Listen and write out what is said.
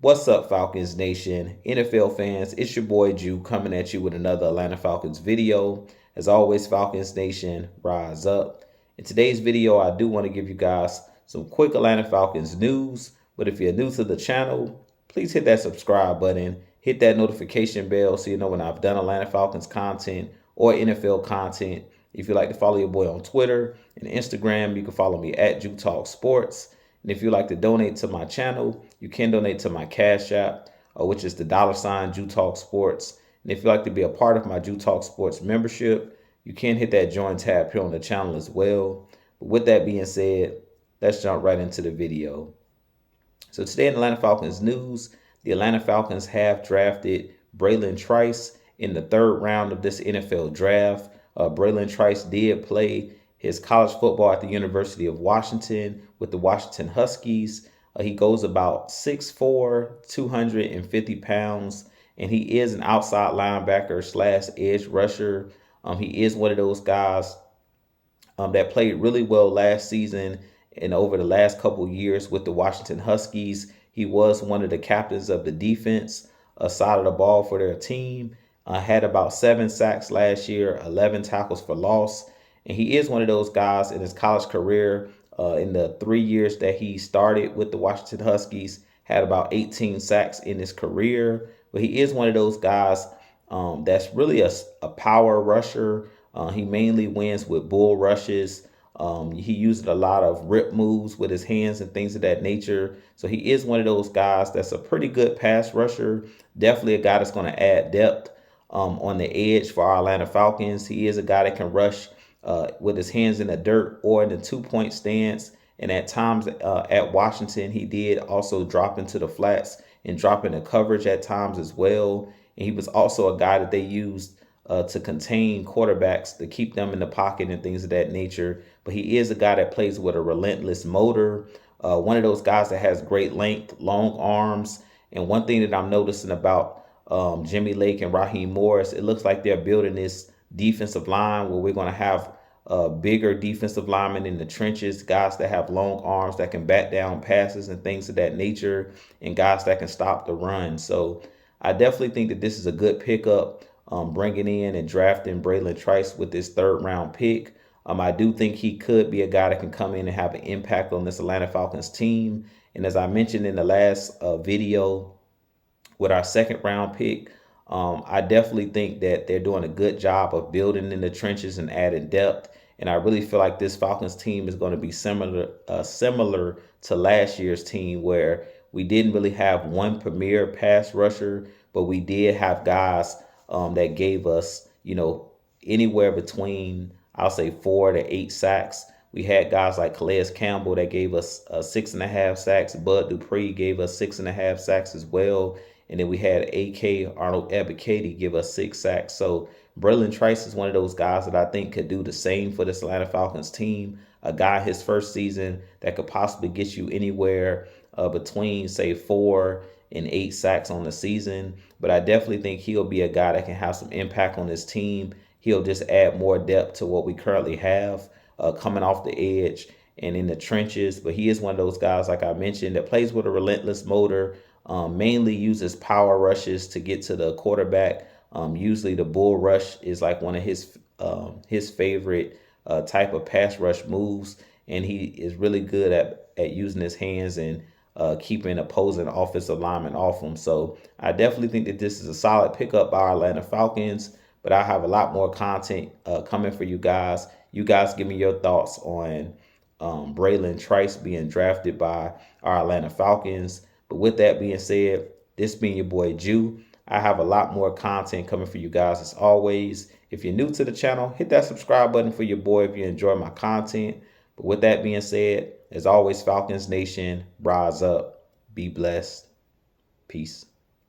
What's up, Falcons Nation, NFL fans? It's your boy Jew coming at you with another Atlanta Falcons video. As always, Falcons Nation, rise up. In today's video, I do want to give you guys some quick Atlanta Falcons news. But if you're new to the channel, please hit that subscribe button, hit that notification bell so you know when I've done Atlanta Falcons content or NFL content. If you'd like to follow your boy on Twitter and Instagram, you can follow me at Jew Talk Sports. And if you'd like to donate to my channel, you can donate to my Cash App, which is the $ Jew Talk Sports. And if you'd like to be a part of my Jew Talk Sports membership, you can hit that join tab here on the channel as well. But with that being said, let's jump right into the video. So today in Atlanta Falcons news, the Atlanta Falcons have drafted Bralen Trice in the 3rd round of this NFL draft. Bralen Trice did play his college football at the University of Washington with the Washington Huskies. He goes about 6'4", 250 pounds, and he is an outside linebacker / edge rusher. He is one of those guys that played really well last season and over the last couple years with the Washington Huskies. He was one of the captains of the defense side of the ball for their team. Had about 7 sacks last year, 11 tackles for loss. And he is one of those guys in his college career, in the 3 years that he started with the Washington Huskies, had about 18 sacks in his career. But he is one of those guys that's really a power rusher. He mainly wins with bull rushes. He uses a lot of rip moves with his hands and things of that nature. So he is one of those guys that's a pretty good pass rusher. Definitely a guy that's going to add depth on the edge for our Atlanta Falcons. He is a guy that can rush with his hands in the dirt or in the 2-point stance. And at times at Washington, he did also drop into the flats and drop into coverage at times as well. And he was also a guy that they used to contain quarterbacks, to keep them in the pocket and things of that nature. But he is a guy that plays with a relentless motor. One of those guys that has great length, long arms. And one thing that I'm noticing about Jimmy Lake and Raheem Morris, it looks like they're building this defensive line where we're going to have bigger defensive linemen in the trenches, guys that have long arms that can bat down passes and things of that nature, and guys that can stop the run. So I definitely think that this is a good pickup, bringing in and drafting Bralen Trice with this 3rd round pick. I do think he could be a guy that can come in and have an impact on this Atlanta Falcons team. And as I mentioned in the last video with our 2nd round pick, I definitely think that they're doing a good job of building in the trenches and adding depth. And I really feel like this Falcons team is going to be similar to last year's team, where we didn't really have one premier pass rusher, but we did have guys that gave us, anywhere between, I'll say, 4 to 8 sacks. We had guys like Calais Campbell that gave us 6.5 sacks. Bud Dupree gave us 6.5 sacks as well. And then we had A.K. Arnold Ebiketie give us 6 sacks. So Bralen Trice is one of those guys that I think could do the same for this Atlanta Falcons team. A guy his first season that could possibly get you anywhere between, say, 4 and 8 sacks on the season. But I definitely think he'll be a guy that can have some impact on this team. He'll just add more depth to what we currently have coming off the edge and in the trenches. But he is one of those guys, like I mentioned, that plays with a relentless motor. Mainly uses power rushes to get to the quarterback. Usually the bull rush is like one of his favorite type of pass rush moves, and he is really good at using his hands and keeping opposing offensive linemen off him. So I definitely think that this is a solid pickup by our Atlanta Falcons, but I have a lot more content coming for you guys. You guys give me your thoughts on Bralen Trice being drafted by our Atlanta Falcons. But with that being said, this being your boy Jew, I have a lot more content coming for you guys as always. If you're new to the channel, hit that subscribe button for your boy if you enjoy my content. But with that being said, as always, Falcons Nation, rise up, be blessed, peace.